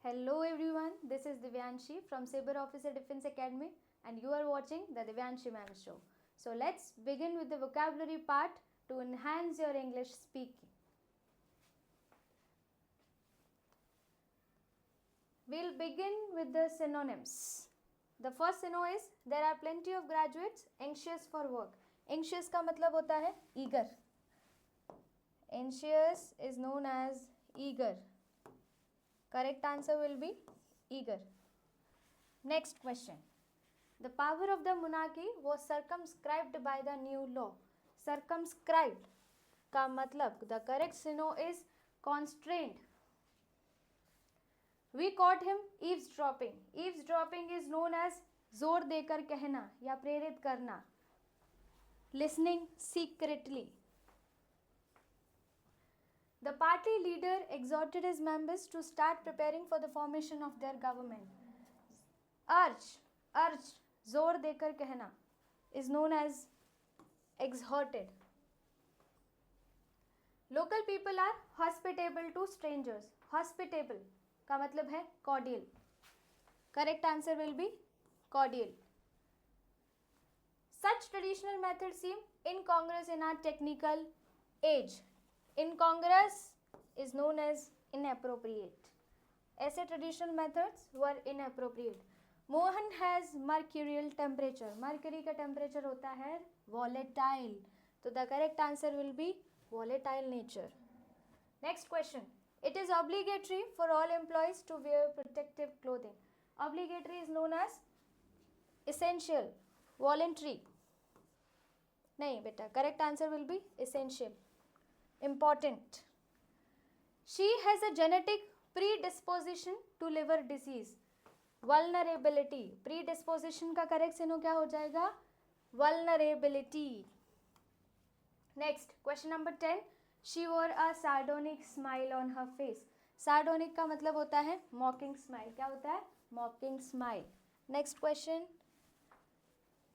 Hello everyone, this is Divyanshi from Saber Officer Defense Academy and you are watching the Divyanshi Ma'am Show. So let's begin with the vocabulary part to enhance your English speaking. We'll begin with the synonyms. The first synonym is there are plenty of graduates anxious for work. Anxious का मतलब होता है eager. Anxious is known as eager. Correct answer will be eager. Next question. The power of the monarchy was circumscribed by the new law. Circumscribed का मतलब the correct synonym is constrained. We caught him eavesdropping. Eavesdropping is known as जोर देकर कहना या प्रेरित करना. Listening secretly. The party leader exhorted his members to start preparing for the formation of their government. Urge, जोर देकर कहना is known as exhorted. Local people are hospitable to strangers. Hospitable का मतलब है cordial. Correct answer will be cordial. Such traditional methods seem incongruous in our technical age. Incongruous is known as inappropriate. ऐसे traditional methods were inappropriate. Mohan has mercurial temperature. Mercury का temperature होता है volatile. तो the correct answer will be volatile nature. Next question. It is obligatory for all employees to wear protective clothing. Obligatory is known as essential, voluntary. नहीं बेटा, correct answer will be essential, important. She has a genetic predisposition to liver disease. Vulnerability. Predisposition का correct synonym क्या हो जाएगा? Vulnerability. Next, question number 10. She wore a sardonic smile on her face. Sardonic का मतलब होता है mocking smile. क्या होता है? Mocking smile. Next question.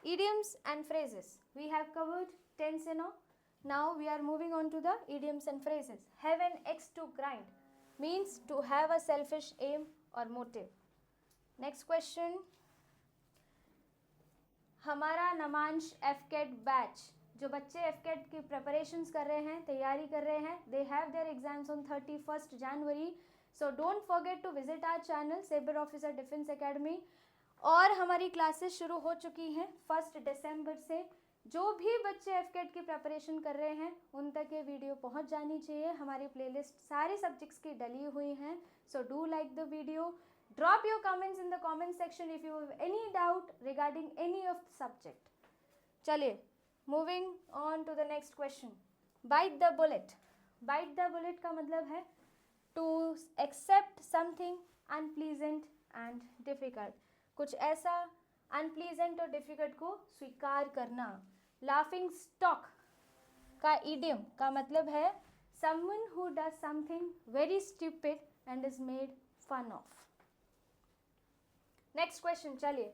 Idioms and phrases. We have covered 10 synonyms. Now we are moving on to the idioms and phrases. Have an axe to grind means to have a selfish aim or motive. Next question. हमारा Namansh FCAT batch, जो बच्चे FCAT की preparations कर रहे हैं, तैयारी कर रहे हैं, they have their exams on 31st January. So don't forget to visit our channel Saber Officer Defense Academy. और हमारी क्लासेस शुरू हो चुकी हैं 1 दिसंबर से. जो भी बच्चे FCAT की प्रिपरेशन कर रहे हैं उन तक ये वीडियो पहुंच जानी चाहिए. हमारी प्लेलिस्ट सारे सब्जेक्ट्स की डली हुई हैं. So do like the video. Drop your comments in the comment section if you have any doubt regarding any of the subject. चलिए, moving on to the next question. Bite the bullet. Bite the bullet का मतलब है to accept something unpleasant and difficult. कुछ ऐसा unpleasant और difficult को स्वीकार करना. Laughing stock का idiom का मतलब है someone who does something very stupid and is made fun of. Next question, चलिए.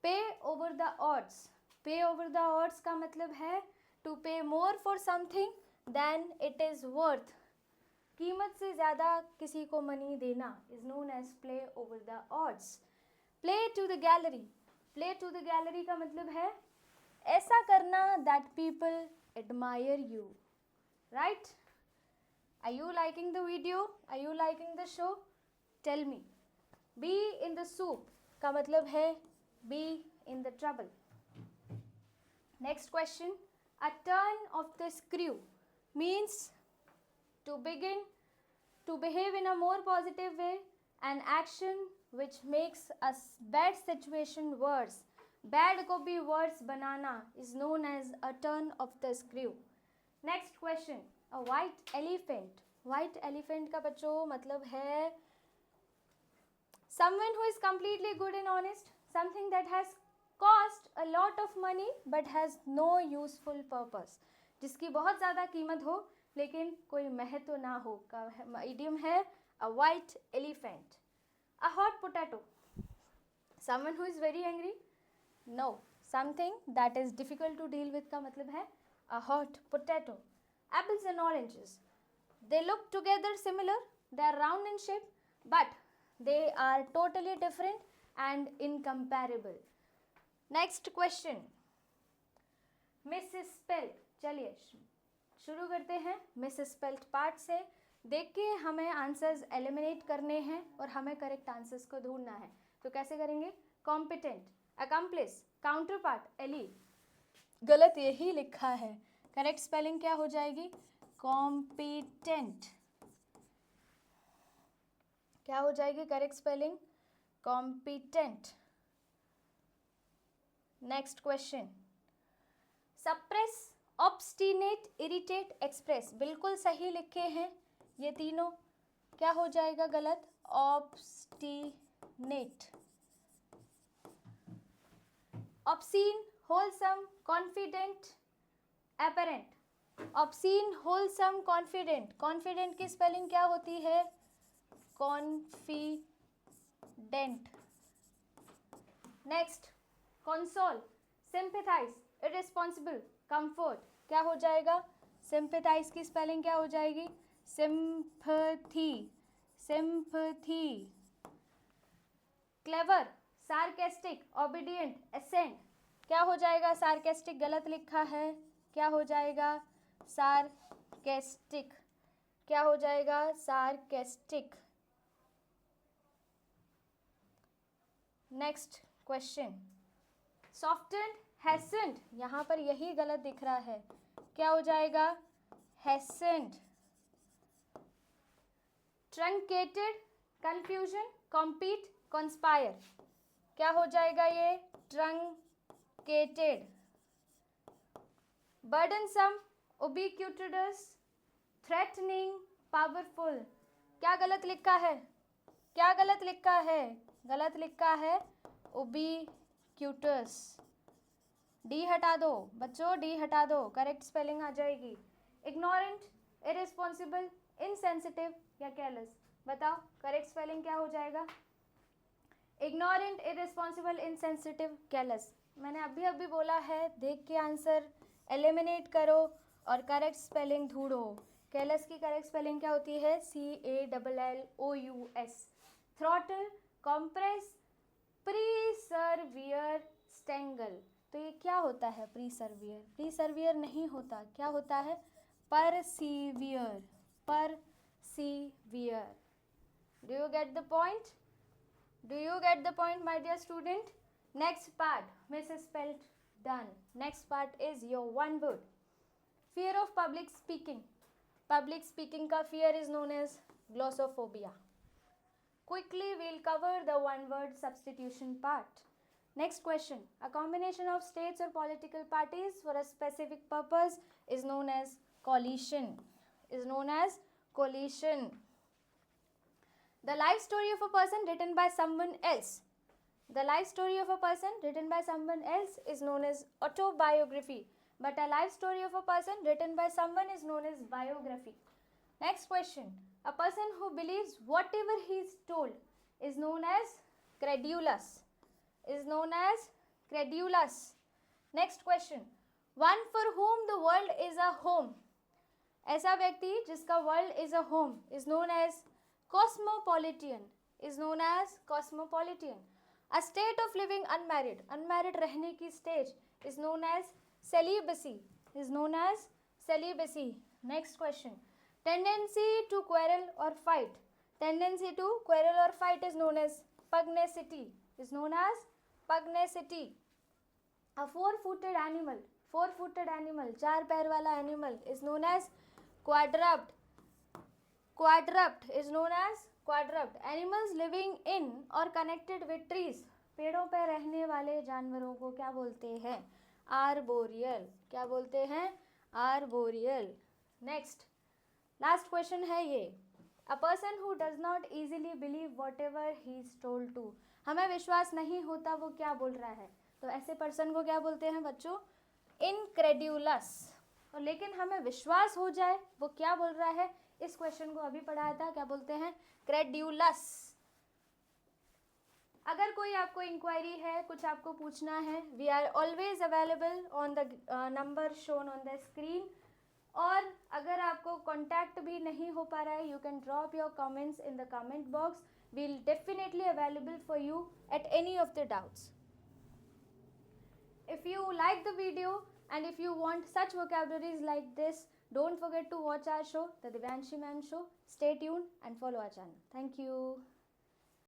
Pay over the odds. Pay over the odds का मतलब है to pay more for something than it is worth. कीमत से ज़्यादा किसी को मनी देना is known as play over the odds. Play to the gallery. Play to the gallery का मतलब है ऐसा करना that people admire you. Right? Are you liking the video? Are you liking the show? Tell me. Be in the soup का मतलब है be in the trouble. Next question. A turn of the screw means to begin to behave in a more positive way, an action which makes a bad situation worse. Bad को भी worse banana is known as a turn of the screw. Next question. A white elephant. White elephant का बच्चों मतलब है someone who is completely good and honest, something that has cost a lot of money but has no useful purpose. जिसकी बहुत ज़्यादा कीमत हो लेकिन कोई महत्व ना हो का idiom है a white elephant. A hot potato. Someone who is very angry? No. Something that is difficult to deal with का मतलब है a hot potato. Apples and oranges. They look together similar. They are round in shape but They are totally different and incomparable. Next question. Misspelled. चलिए शुरू करते हैं misspelled part से. देख के हमें आंसर्स एलिमिनेट करने हैं और हमें करेक्ट आंसर्स को ढूंढना है. तो कैसे करेंगे? Competent, accomplice, counterpart, ally. गलत यही लिखा है. करेक्ट स्पेलिंग क्या हो जाएगी? कॉम्पिटेंट. क्या हो जाएगी correct spelling? Competent. Next question. Suppress, obstinate, irritate, express. बिल्कुल सही लिखे हैं ये तीनों. क्या हो जाएगा गलत? Obstinate. Obscene, wholesome, confident, apparent. Obscene, wholesome, confident. Confident की स्पेलिंग क्या होती है? Confident. Next. Console, sympathise, irresponsible, comfort. क्या हो जाएगा? सिंपैथाइज की स्पेलिंग क्या हो जाएगी? Sympathy. Sympathy. Clever, sarcastic, obedient, assent. क्या हो जाएगा? सार्केस्टिक गलत लिखा है. क्या हो जाएगा? सार्केस्टिक. क्या हो जाएगा? सार्केस्टिक. Next question. सॉफ्टेंड, हैसेंड. यहाँ पर यही गलत दिख रहा है. क्या हो जाएगा? हैसेंड. Truncated, confusion, compete, conspire. क्या हो जाएगा ये? Truncated. Burdensome, ubiquitous, threatening, powerful. क्या गलत लिखा है? क्या गलत लिखा है? गलत लिखा है उबिक्यूटस. डी हटा दो बच्चों, डी हटा दो. करेक्ट स्पेलिंग आ जाएगी. इग्नोरेंट, इररिस्पॉन्सिबल, इनसेंसिटिव या केयरलेस. बताओ करेक्ट स्पेलिंग क्या हो जाएगा? Ignorant, irresponsible, insensitive, careless. मैंने अभी बोला है देख के आंसर एलिमिनेट करो और करेक्ट स्पेलिंग ढूंढो. केयरलेस की करेक्ट स्पेलिंग क्या होती है? CALLOUS. Throttle, compress, persevere, strangle. तो ये क्या होता है? प्रीसर्वियर. प्रीसर्वियर नहीं होता. क्या होता है? Persevere. Persevere. Do you get the point? Do you get the point my dear student? Next part misspelled. Done. Next part is your one word. Fear of public speaking. Public speaking का fear is known as glossophobia. Quickly we'll cover the one word substitution part. Next question. A combination of states or political parties for a specific purpose is known as coalition. Is known as coalition. The life story of a person written by someone else. The life story of a person written by someone else is known as autobiography. But a life story of a person written by someone is known as biography. Next question. A person who believes whatever he is told is known as credulous. Is known as credulous. Next question. One for whom the world is a home. ऐसा व्यक्ति जिसका world is a home is known as cosmopolitan. Is known as cosmopolitan. A state of living unmarried. Unmarried रहने की stage is known as celibacy. Is known as celibacy. Next question. Tendency to quarrel or fight. Tendency to quarrel or fight is known as pugnacity. Is known as pugnacity. A four-footed animal. Four-footed animal. चार पैर वाला animal is known as quadruped. Quadruped is known as quadruped. Animals living in or connected with trees. पेड़ों पर रहने वाले जानवरों को क्या बोलते हैं? आर्बोरियल. क्या बोलते हैं? आर्बोरियल. नेक्स्ट लास्ट क्वेश्चन है ये. A person who does not easily believe whatever he is told to. हमें विश्वास नहीं होता वो क्या बोल रहा है, तो ऐसे पर्सन को क्या बोलते हैं बच्चों? इनक्रेड्यूलस. और लेकिन हमें विश्वास हो जाए वो क्या बोल रहा है, इस क्वेश्चन को अभी पढ़ाया था, क्या बोलते हैं? क्रेड्यूलस. अगर कोई आपको इंक्वायरी है, कुछ आपको पूछना है, we are always available on the number shown on the screen. और अगर आपको कॉन्टैक्ट भी नहीं हो पा रहा है, you can drop your comments in the comment box. We'll definitely available for you at any of the doubts. If you like the video and if you want such vocabularies like this, don't forget to watch our show, The Divyanshi Ma'am Show. Stay tuned and follow our channel. Thank you.